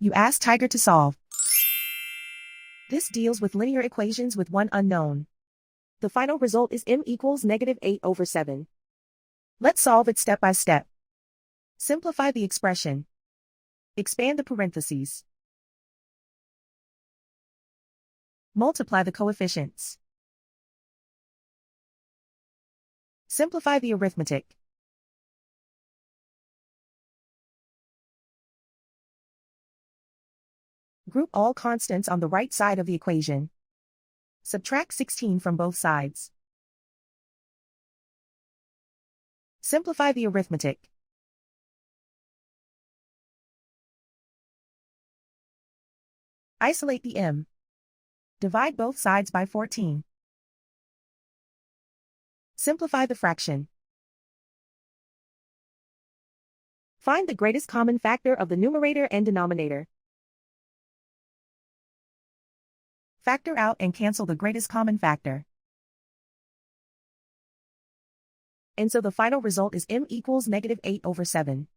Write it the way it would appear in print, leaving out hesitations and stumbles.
You ask Tiger to solve. This deals with linear equations with one unknown. The final result is m equals -8/7. Let's solve it step by step. Simplify the expression. Expand the parentheses. Multiply the coefficients. Simplify the arithmetic. Group all constants on the right side of the equation. Subtract 16 from both sides. Simplify the arithmetic. Isolate the m. Divide both sides by 14. Simplify the fraction. Find the greatest common factor of the numerator and denominator. Factor out and cancel the greatest common factor. And so the final result is m equals -8/7.